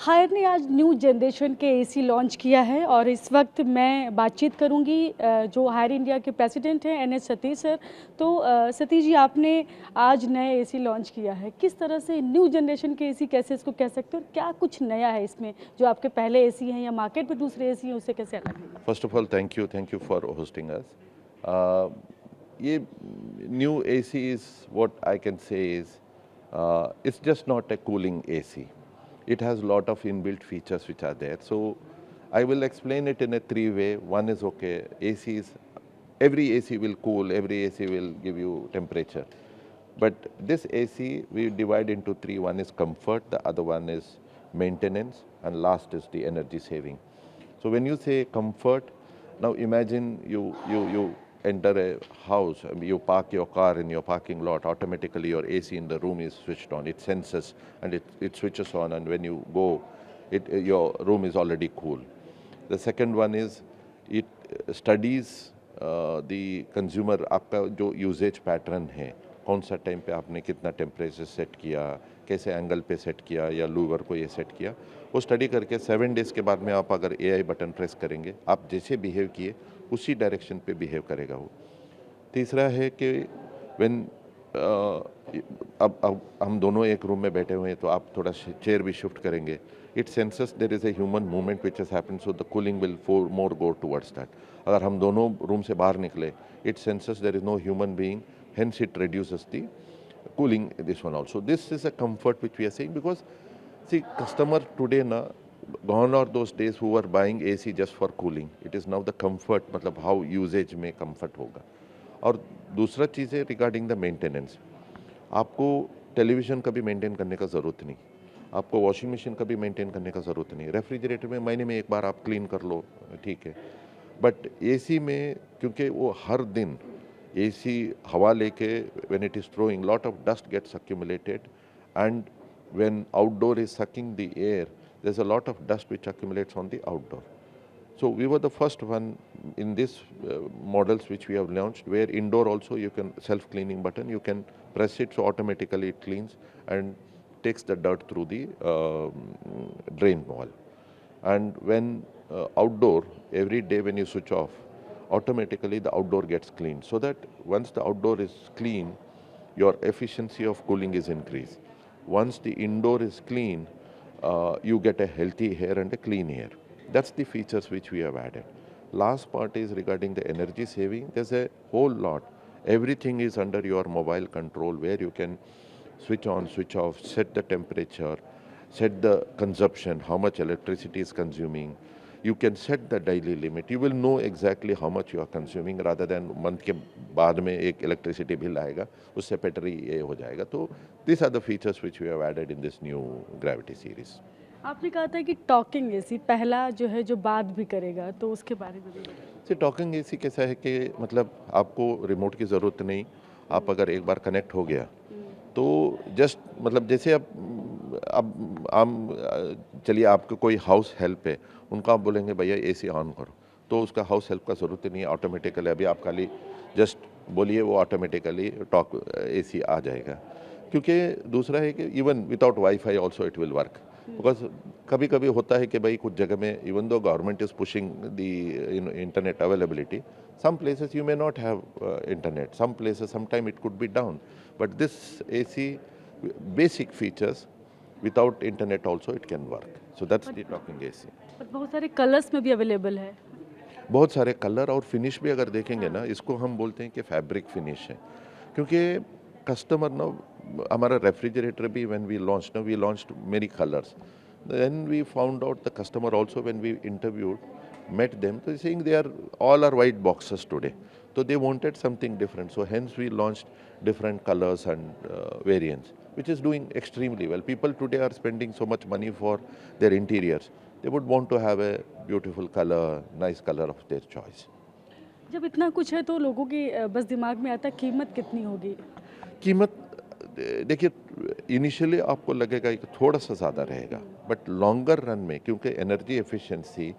Higher ने आज new generation के एसी लॉन्च किया है और इस वक्त मैं बातचीत करूंगी जो हायर इंडिया के प्रेसिडेंट हैं एन एस सतीश सर। तो सतीश जी, आपने आज नए एसी लॉन्च किया है, किस तरह से न्यू जनरेशन के एसी कैसे इसको कह सकते हो और क्या कुछ नया है इसमें जो आपके पहले एसी हैं या मार्केट में दूसरे एसी हैं उससे कैसे अलग है? First of all thank you for hosting us. ये new AC is what I can say is it's just not a cooling AC. It has a lot of inbuilt features which are there. So I will explain it in a three way. One is okay, AC is, every AC will cool, every AC will give you temperature. But this AC we divide into three. One is comfort, the other one is maintenance, and last is the energy saving. So when you say comfort, now imagine you enter a house, you park your car in your parking lot, automatically your AC in the room is switched on. It senses and it switches on, and when you go, your room is already cool. The second one is it studies the consumer, आपका जो usage pattern है, कौन सा time पे आपने कितना temperature set किया, कैसे एंगल पे सेट किया या लूवर को ये सेट किया, वो स्टडी करके 7 डेज़ के बाद में आप अगर AI बटन प्रेस करेंगे, आप जैसे बिहेव किए उसी डायरेक्शन पे बिहेव करेगा वो। तीसरा है कि व्हेन अब हम दोनों एक रूम में बैठे हुए हैं तो आप थोड़ा चेयर भी शिफ्ट करेंगे, it senses there is a human movement which has happened, so the cooling will more go towards that. अगर हम दोनों रूम से बाहर निकले, it senses there is no human being, hence it reduces the cooling, this one also. This is a comfort which we are saying, because see, customer today na, gone are those days who were buying AC just for cooling. It is now the comfort, मतलब how usage में comfort होगा। और दूसरा चीज़ है regarding the maintenance. आपको television का भी maintain करने का ज़रूरत नहीं, आपको वॉशिंग मशीन का भी मेंटेन करने का ज़रूरत नहीं, रेफ्रिजरेटर में महीने में एक बार आप क्लीन कर लो, ठीक है। बट AC में क्योंकि वो हर दिन AC हवा लेके, when it is throwing, lot of dust gets accumulated, and when outdoor is sucking the air, there's a lot of dust which accumulates on the outdoor. So we were the first one in this models which we have launched, where indoor also you can self-cleaning button, you can press it, so automatically it cleans and takes the dirt through the drain wall. And when outdoor, every day when you switch off, automatically the outdoor gets cleaned, so that once the outdoor is clean, your efficiency of cooling is increased. Once the indoor is clean, you get a healthy air and a clean air. That's the features which we have added. Last part is regarding the energy saving. There's a whole lot. Everything is under your mobile control, where you can switch on, switch off, set the temperature, set the consumption, how much electricity is consuming. You can set the daily limit. You will know exactly how much you are consuming, rather than month के बाद में एक electricity bill आएगा, उससे battery ये हो जाएगा। तो these are the features which we have added in this new Gravity series. आपने कहा था कि टॉकिंग एसी पहला जो है जो बात भी करेगा, तो उसके बारे में भी से टॉकिंग एसी कैसा है कि मतलब आपको रिमोट की ज़रूरत नहीं, आप अगर एक बार कनेक्ट हो गया तो जस्ट मतलब जैसे अब आम चलिए आपको कोई हाउस हेल्प है, उनको आप बोलेंगे भैया एसी ऑन करो, तो उसका हाउस हेल्प का ज़रूरत ही नहीं है, ऑटोमेटिकली अभी आप खाली जस्ट बोलिए, वो ऑटोमेटिकली टॉक एसी आ जाएगा। क्योंकि दूसरा है कि even without wifi also it will work, because कभी कभी होता है कि भाई कुछ जगह में even though government is pushing the internet availability, some places you may not have internet, some places sometime it could be down, but this AC basic features without internet also it can work, so that's the talking AC. पर बहुत सारे colours में भी available है। बहुत सारे colour और finish भी अगर देखेंगे ना, इसको हम बोलते हैं कि फैब्रिक फिनिश है, क्योंकि कस्टमर ना, हमारा रेफ्रिजरेटर भी when we launched many colours, then we found out the customer also, when we interviewed, met them, so saying they are all are white boxes today, so they wanted something different, so hence we launched different colors and variants, which is doing extremely well. People today are spending so much money for their interiors, they would want to have a beautiful color, nice color of their choice. जब इतना कुछ है तो लोगों की बस दिमाग में आता है कीमत कितनी होगी? कीमत देखिए, इनिशियली आपको लगेगा कि थोड़ा सा ज़्यादा रहेगा, बट लॉन्गर रन में क्योंकि एनर्जी एफिशिएंसी,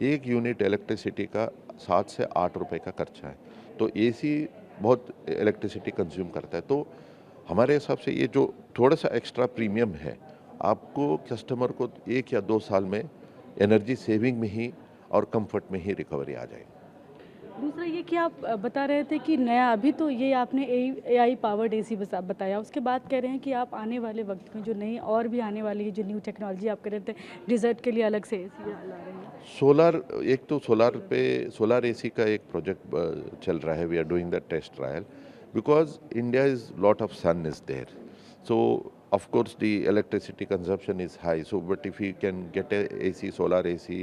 एक यूनिट इलेक्ट्रिसिटी का 7 से 8 रुपए का खर्चा है, तो एसी बहुत इलेक्ट्रिसिटी कंज्यूम करता है, तो हमारे हिसाब से ये जो थोड़ा सा एक्स्ट्रा प्रीमियम है, आपको कस्टमर को 1 या 2 साल में एनर्जी सेविंग में ही और कंफर्ट में ही रिकवरी आ जाएगी। दूसरा ये कि आप बता रहे थे कि नया अभी तो ये आपने एआई पावर्ड एसी बस आप बताया, उसके बाद कह रहे हैं कि आप आने वाले वक्त में जो नई और भी आने वाली है जो न्यू टेक्नोलॉजी आप कह रहे थे डिज़र्ट के लिए अलग से एसी ला रहे हैं। सोलर, एक तो सोलर एसी का एक प्रोजेक्ट चल रहा है। We are doing the test trial because India is lot of sun is there, so of course the electricity consumption is high, so but if we can get a AC, solar AC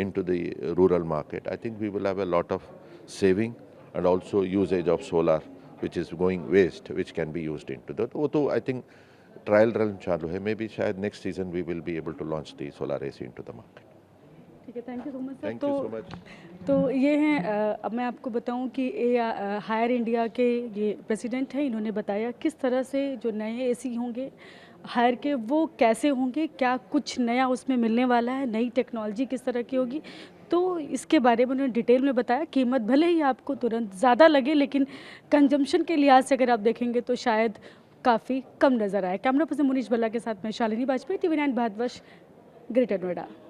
into the rural market, I think we will have a lot of saving and also usage of solar which is going waste, which can be used into that. वो तो I think trial run चालू है, maybe शायद next season we will be able to launch the solar AC into the market. ठीक है, thank you so much sir. Thank you so much. तो ये हैं अब मैं आपको बताऊं कि हायर इंडिया के ये प्रेसिडेंट हैं, इन्होंने बताया किस तरह से जो नए एसी होंगे हायर के वो कैसे होंगे, क्या कुछ नया उसमें मिलने वाला है, नई टेक्नोलॉजी किस तरह की होगी, तो इसके बारे में उन्होंने डिटेल में बताया। कीमत भले ही आपको तुरंत ज़्यादा लगे लेकिन कंजम्पशन के लिहाज से अगर आप देखेंगे तो शायद काफ़ी कम नज़र आए। कैमरा पर्सन मुनीश भल्ला के साथ मैं शालिनी वाजपेयी, TV9 भारतवर्ष, ग्रेटर नोएडा।